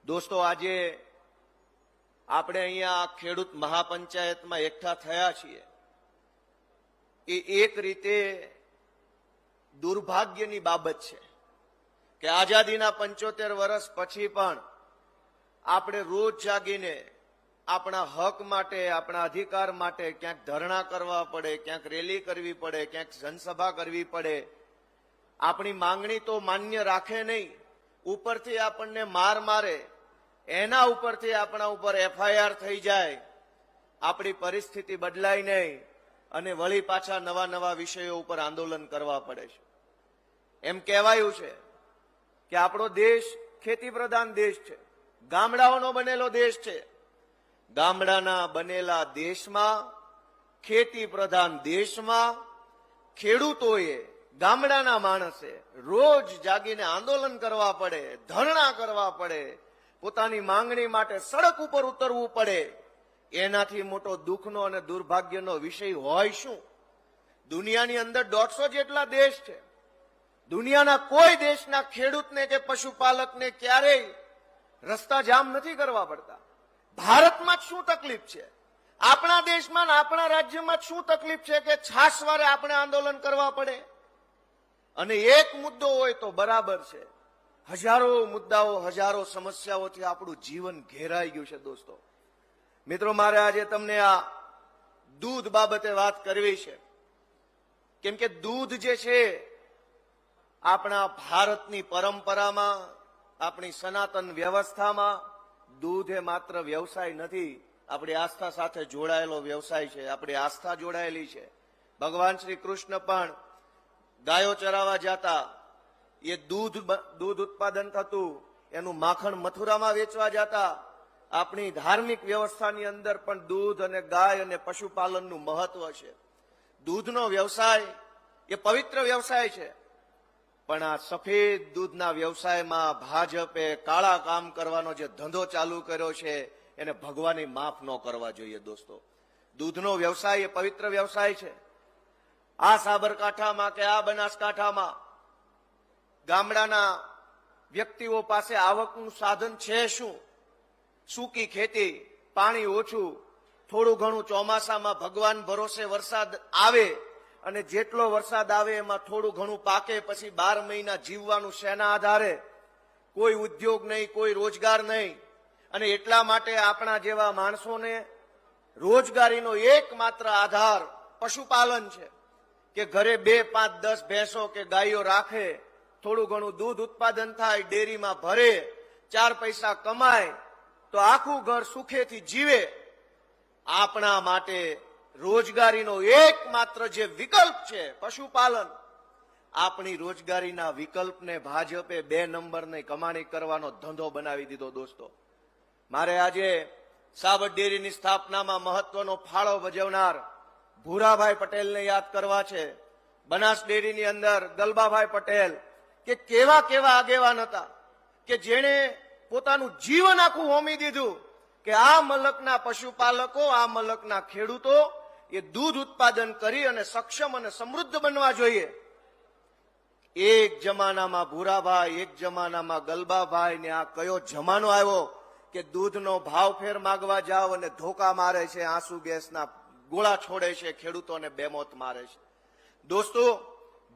દોસ્તો, આજે આપણે અહીંયા ખેડૂત મહાપંચાયતમાં એકઠા થયા છીએ એ એક રીતે દુર્ભાગ્યની બાબત છે કે આઝાદીના 75 વર્ષ પછી પણ આપણે રોજ જાગીને આપણા હક માટે, આપણા અધિકાર માટે ક્યાંક ધરણા કરવા પડે, ક્યાંક રેલી કરવી પડે, ક્યાંક જનસભા કરવી પડે. આપણી માંગણી તો માન્ય રાખે નહીં, ઉપરથી આપણને માર મારે, એના ઉપરથી આપણા ઉપર FIR થઈ જાય, આપણી પરિસ્થિતિ બદલાય નહીં અને વળી પાછા નવા નવા વિષયો ઉપર આંદોલન કરવા પડે છે. એમ કહેવાયું છે કે આપણો દેશ ખેતી પ્રધાન દેશ છે, ગામડાઓનો બનેલો દેશ છે. ગામડાના બનેલા દેશમાં, ખેતી પ્રધાન દેશમાં ખેડૂતોએ, ગામડાના માણસે રોજ જાગીને આંદોલન કરવા પડે, ધરણા કરવા પડે, પોતાની માંગણી માટે સડક ઉપર ઉતરવું પડે. એનાથી મોટો દુઃખનો અને દુર્ભાગ્યનો વિષય હોય શું? દુનિયાની અંદર 150 જેટલા દેશ છે. દુનિયાના કોઈ દેશના ખેડૂતને કે પશુપાલકને ક્યારેય રસ્તા જામ નથી કરવા પડતા. ભારતમાં જ શું તકલીફ છે? આપણા દેશમાં, આપણા રાજ્યમાં શું તકલીફ છે કે છાસવારે આપણે આંદોલન કરવા પડે? અને એક મુદ્દો હોય તો બરાબર છે, હજારો મુદ્દાઓ, હજારો સમસ્યાઓથી આપણું જીવન ઘેરાઈ ગયું છે. દોસ્તો મિત્રો, મારે આજે તમને આ દૂધ બાબતે વાત કરવી છે, કેમ કે દૂધ જે છે આપણા ભારતની પરંપરામાં, આપણી સનાતન વ્યવસ્થામાં દૂધ એ માત્ર વ્યવસાય નથી, આપણી આસ્થા સાથે જોડાયેલો વ્યવસાય છે. આપણી આસ્થા જોડાયેલી છે. ભગવાન શ્રી કૃષ્ણ પણ ગાયો ચરાવવા જતા, એ દૂધ ઉત્પાદન થતું, એનું માખણ મથુરામાં વેચવા જતા. આપણી ધાર્મિક વ્યવસ્થાની અંદર પણ દૂધ અને ગાય અને પશુપાલનનું મહત્વ છે. દૂધનો વ્યવસાય એ પવિત્ર વ્યવસાય છે, પણ આ સફેદ દૂધના વ્યવસાયમાં ભાજપે કાળા કામ કરવાનો જે ધંધો ચાલુ કર્યો છે એને ભગવાને માફ ન કરવા જોઈએ. દોસ્તો, દૂધનો વ્યવસાય એ પવિત્ર વ્યવસાય છે. આ સાબરકાંઠામાં કે આ બનાસકાંઠામાં ગામડાના વ્યક્તિઓ પાસે આવકનું સાધન છે શું? સૂકી ખેતી, પાણી ઓછું, થોડું ઘણું ચોમાસામાં ભગવાન ભરોસે વરસાદ આવે અને જેટલો વરસાદ આવે એમાં થોડું ઘણું પાકે, પછી 12 મહિના જીવવાનું શેના આધારે? કોઈ ઉદ્યોગ નહીં, કોઈ રોજગાર નહીં. અને એટલા માટે આપણા જેવા માણસોને રોજગારીનો એકમાત્ર આધાર પશુપાલન છે કે ઘરે 2, 5, 10 ભેંસો કે ગાયો રાખે, થોડું ઘણું દૂધ ઉત્પાદન થાય, ડેરીમાં ભરે, 4 પૈસા કમાય તો આખું ઘર સુખેથી જીવે. આપણા માટે રોજગારીનો એકમાત્ર જે વિકલ્પ છે પશુપાલન. આપણી રોજગારીના વિકલ્પને ભાજપે 2 નંબરની કમાણી કરવાનો ધંધો બનાવી દીધો. દોસ્તો, મારે આજે સાબર ડેરીની સ્થાપનામાં મહત્વનો ફાળો ભજવનાર ભૂરાભાઈ પટેલને યાદ કરવા છે. બનાસ ડેરીની અંદર ગલબાભાઈ પટેલ કે કેવા કેવા આગેવાન હતા કે જેણે પોતાનું જીવન આખું હોમી દીધું કે આ મલકના પશુપાલકો, આ મલકના ખેડૂતો એ દૂધ ઉત્પાદન કરી અને સક્ષમ અને સમૃદ્ધ બનવા જોઈએ. એક જમાનામાં ભૂરાભાઈ, એક જમાનામાં ગલબાભાઈ ને આ કયો જમાનો આવ્યો કે દૂધનો ભાવ ફેર માગવા જાવ અને ધોકા મારે છે, આંસુ ગેસના ગોળા છોડે છે, ખેડૂતોને બેમોત મારે છે. દોસ્તો,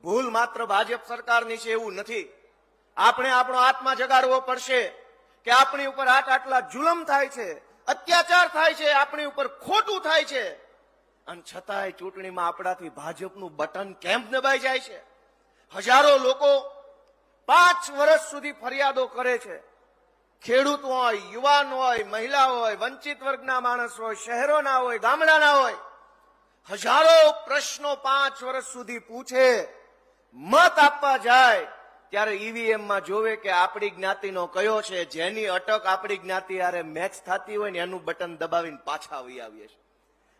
ભૂલ માત્ર ભાજપ સરકારની છે એવું નથી. આપણે આપણો આત્મા જગાડવો પડશે કે આપણી ઉપર આટલા જુલમ થાય છે, અત્યાચાર થાય છે, આપણી ઉપર ખોટું થાય છે, અને છતાંય ચૂંટણીમાં આપણાથી ભાજપનું બટન કેમ દબાઈ જાય છે? હજારો લોકો 5 વર્ષ સુધી ફરિયાદો કરે છે. ખેડૂત હોય, યુવાન હોય, મહિલા હોય, વંચિત વર્ગના માણસ હોય, શહેરોના હોય, ગામડાના હોય, હજારો પ્રશ્નો 5 વર્ષ સુધી પૂછે. મત આપવા જાય ત્યારે ઈવીએમમાં જોવે કે આપણી જ્ઞાતિનો કયો છે. જેની અટક આપણી જ્ઞાતિ હારે મેચ થતી હોય ને એનું બટન દબાવીને પાછા આવી આવીએ છીએ.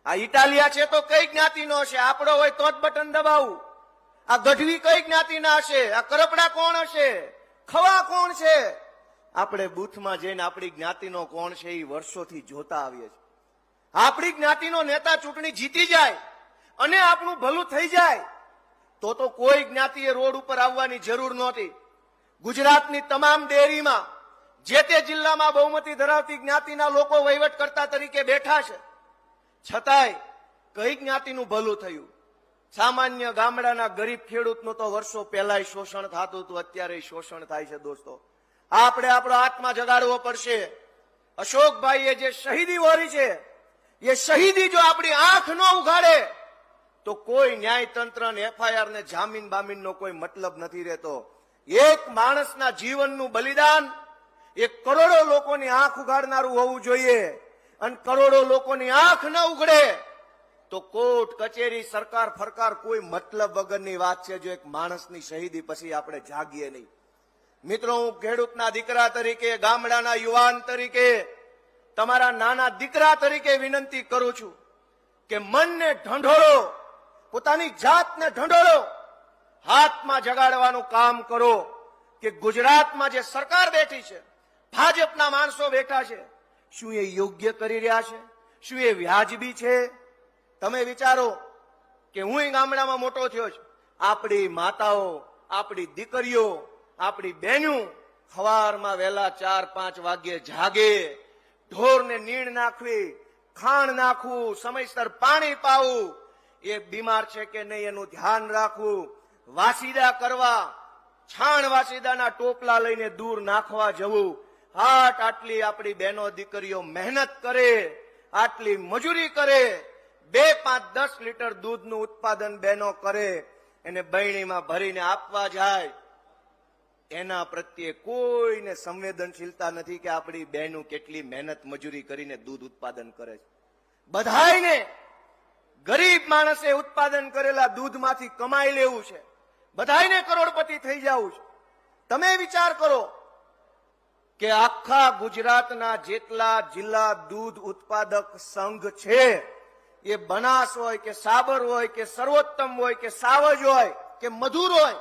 આ ઇટાલિયા છે તો કઈ જ્ઞાતિનો હશે? આપણો હોય તો જ બટન દબાવું. આ ગઢવી કઈ જ્ઞાતિના હશે? આ કરપડા કોણ હશે? ખવા કોણ છે? આપણે બૂથમાં જઈને આપણી જ્ઞાતિનો કોણ છે એ વર્ષોથી જોતા આવીએ છીએ. આપણી જ્ઞાતિનો નેતા ચૂંટણી જીતી જાય અને આપણું ભલું થઈ જાય તો કોઈ જ્ઞાતિએ રોડ ઉપર આવવાની જરૂર નહોતી. ગુજરાતની તમામ ડેરીમાં જે તે જિલ્લામાં બહુમતી ધરાવતી જ્ઞાતિના લોકો વહીવટકર્તા તરીકે બેઠા છે, છતાંય કઈ જ્ઞાતિનું ભલું થયું? સામાન્ય ગામડાના ગરીબ ખેડૂતનું તો વર્ષો પહેલા શોષણ થતું હતું, અત્યારે શોષણ થાય છે. દોસ્તો, આપણે આપણો આત્મા જગાડવો પડશે. અશોકભાઈએ જે શહીદી વહોરી છે, એ શહીદી જો આપણી આંખ ન ઉઘાડે તો કોઈ ન્યાયતંત્ર ને એફઆઈઆર ને જામીન બામીનનો કોઈ મતલબ નથી રહેતો. એક માણસના જીવનનું બલિદાન એ કરોડો લોકોની આંખ ઉઘાડનારું હોવું જોઈએ. અને કરોડો લોકોની આંખ ન ઉઘડે તો કોર્ટ કચેરી સરકાર ફરકાર કોઈ મતલબ વગરની વાત છે. જો એક માણસની શહીદી પછી આપણે જાગીએ નહીં. મિત્રો, હું ખેડૂતના દીકરા તરીકે, ગામડાના યુવાન તરીકે, તમારા નાના દીકરા તરીકે વિનંતી કરું છું કે મનને ઢંઢોળો, પોતાની જાતને ઢંઢોળો, હાથમાં જગાડવાનું કામ કરો કે ગુજરાતમાં જે સરકાર બેઠી છે, ભાજપના માણસો બેઠા છે, શું એ યોગ્ય કરી રહ્યા છે? શું એ વ્યાજબી છે? તમે વિચારો કે હું ગામડામાં મોટો થયો છું. આપણી માતાઓ, આપણી દીકરીઓ, આપણી બહેનો સવારમાં વહેલા 4-5 વાગ્યે જાગે, ઢોરને નીણ નાખવી, ખાણ નાખવું, સમયસર પાણી પાવું, એ બીમાર છે કે નહીં એનું ધ્યાન રાખવું, વાસીદા કરવા, છાણ વાસીદાના ટોપલા લઈને દૂર નાખવા જવું. આટલી આપણી બહેનો દીકરીઓ મહેનત કરે, આટલી મજૂરી કરે, 2-5-10 લીટર દૂધનું ઉત્પાદન બહેનો કરે, એને બરણીમાં ભરીને આપવા જાય. એના પ્રત્યે કોઈને સંવેદનશીલતા નથી કે આપણી બહેનો કેટલી મહેનત મજૂરી કરીને દૂધ ઉત્પાદન કરે છે. બધાયને ગરીબ માણસે ઉત્પાદન કરેલા દૂધમાંથી કમાઈ લેવું છે, બધાયને કરોડપતિ થઈ જવું છે. તમે વિચાર કરો કે આખા ગુજરાતના જેટલા જિલ્લા દૂધ ઉત્પાદક સંઘ છે, એ બનાસ હોય કે સાબર હોય કે સર્વોત્તમ હોય કે સાવજ હોય કે મધુર હોય,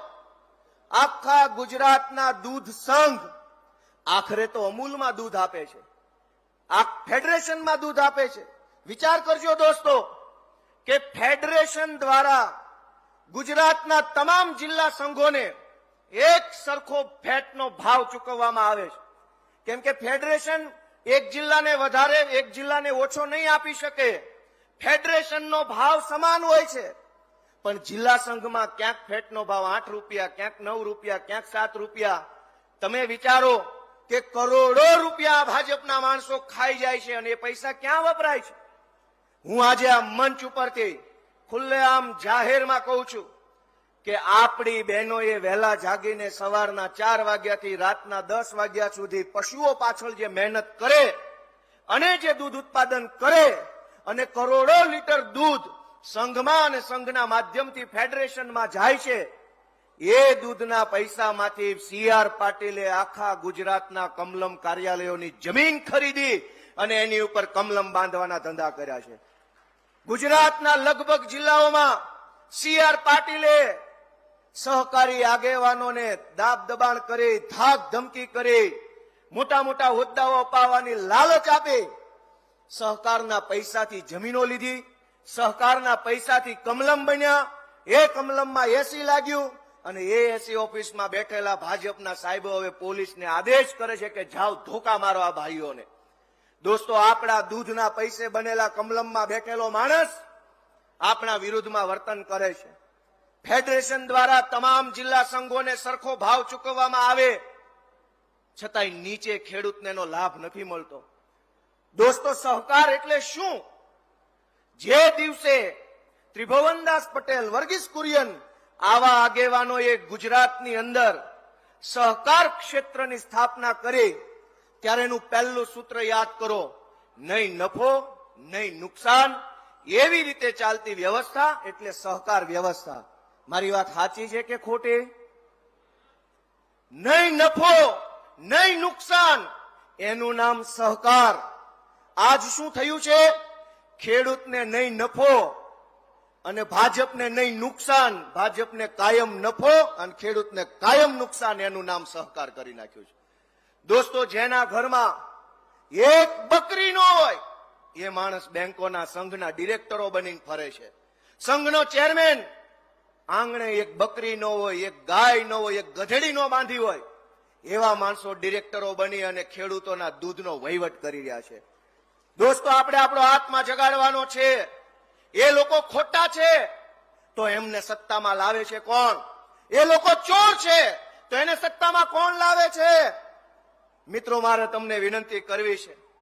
આખા ગુજરાતના દૂધ સંઘ આખરે તો અમૂલમાં દૂધ આપે છે, આ ફેડરેશનમાં દૂધ આપે છે. વિચાર કરજો દોસ્તો કે ફેડરેશન દ્વારા ગુજરાતના તમામ જિલ્લા સંઘોને એક સરખો ફેટનો ભાવ ચૂકવવામાં આવે છે. કેમ કે ફેડરેશન એક જિલ્લાને વધારે, એક જિલ્લાને ઓછો નહીં આપી શકે. ફેડરેશનનો ભાવ સમાન હોય છે, પણ જિલ્લા સંઘમાં ક્યાંક ફેટનો ભાવ 8 રૂપિયા, ક્યાંક 9 રૂપિયા, ક્યાંક 7 રૂપિયા. તમે વિચારો કે કરોડો રૂપિયા ભાજપના માણસો ખાઈ જાય છે, અને એ પૈસા ક્યાં વપરાય છે? હું આજે આ મંચ ઉપરથી ખુલ્લેઆમ જાહેરમાં કહું છું કે આપણી બહેનોએ વહેલા જાગીને સવારના 4 વાગ્યાથી રાતના 10 વાગ્યા સુધી પશુઓ પાછળ જે મહેનત કરે અને જે દૂધ ઉત્પાદન કરે, અને કરોડો લીટર દૂધ સંઘમાં અને સંઘના માધ્યમથી ફેડરેશનમાં જાય છે, એ દૂધના પૈસામાંથી CR પાટીલે આખા ગુજરાતના કમલમ કાર્યાલયોની જમીન ખરીદી અને એની ઉપર કમલમ બાંધવાના ધંધા કર્યા છે. ગુજરાતના લગભગ જિલ્લાઓમાં CR પાટીલે સહકારી આગેવાનોને દાબ દબાણ કરી, ધાક ધમકી કરી, મોટા મોટા હોદ્દાઓ અપાવવાની લાલચ આપી, સહકારના પૈસાથી જમીનો લીધી, સહકારના પૈસાથી કમલમ બન્યા. એ કમલમમાં એસી લાગ્યું, અને એ એસી ઓફિસમાં બેઠેલા ભાજપના સાહેબો હવે પોલીસને આદેશ કરે છે કે જાઓ ધોકા મારો આ ભાઈઓને. દોસ્તો, આપણા દૂધના પૈસે બનેલા કમલમમાં બેઠેલો માણસ આપણા વિરુદ્ધમાં વર્તન કરે છે. ફેડરેશન દ્વારા તમામ જિલ્લા સંઘોને સરખો ભાવ ચૂકવવામાં આવે, છતાંય નીચે ખેડૂતને એનો લાભ નથી મળતો. દોસ્તો, સહકાર એટલે શું? જે દિવસે ત્રિભુવનદાસ પટેલ, વર્ગીસ કુરિયન આવા આગેવાનોએ ગુજરાતની અંદર સહકાર ક્ષેત્રની સ્થાપના કરી, ત્યારે એનું પહેલું સૂત્ર યાદ કરો, નહીં નફો નહીં નુકસાન, એવી રીતે ચાલતી વ્યવસ્થા એટલે સહકાર વ્યવસ્થા. મારી વાત સાચી છે કે ખોટી? નહીં નફો નહીં નુકસાન, એનું નામ સહકાર. આજ શું થયું છે? ખેડૂતને નહીં નફો અને ભાજપને નહીં નુકસાન, ભાજપને કાયમ નફો અને ખેડૂતને કાયમ નુકસાન, એનું નામ સહકાર કરી નાખ્યું છે. દોસ્તો, જેના ઘરમાં એક બકરી ન હોય એ માણસ બેંકોના સંઘના ડિરેક્ટરો બનીને ફરે છે. સંઘનો ચેરમેન આંગણે એક બકરી ન હોય, એક ગાય ન હોય, એક ગધેડી ન બાંધી હોય, એવા માણસો ડિરેક્ટરો બની અને ખેડૂતોના દૂધનો વહીવટ કરી રહ્યા છે. દોસ્તો, આપણે આપણો આત્મા જગાડવાનો છે. એ લોકો ખોટા છે તો એમને સત્તામાં લાવે છે કોણ? એ લોકો ચોર છે તો એને સત્તામાં કોણ લાવે છે? મિત્રો, મારે તમને વિનંતી કરવી છે,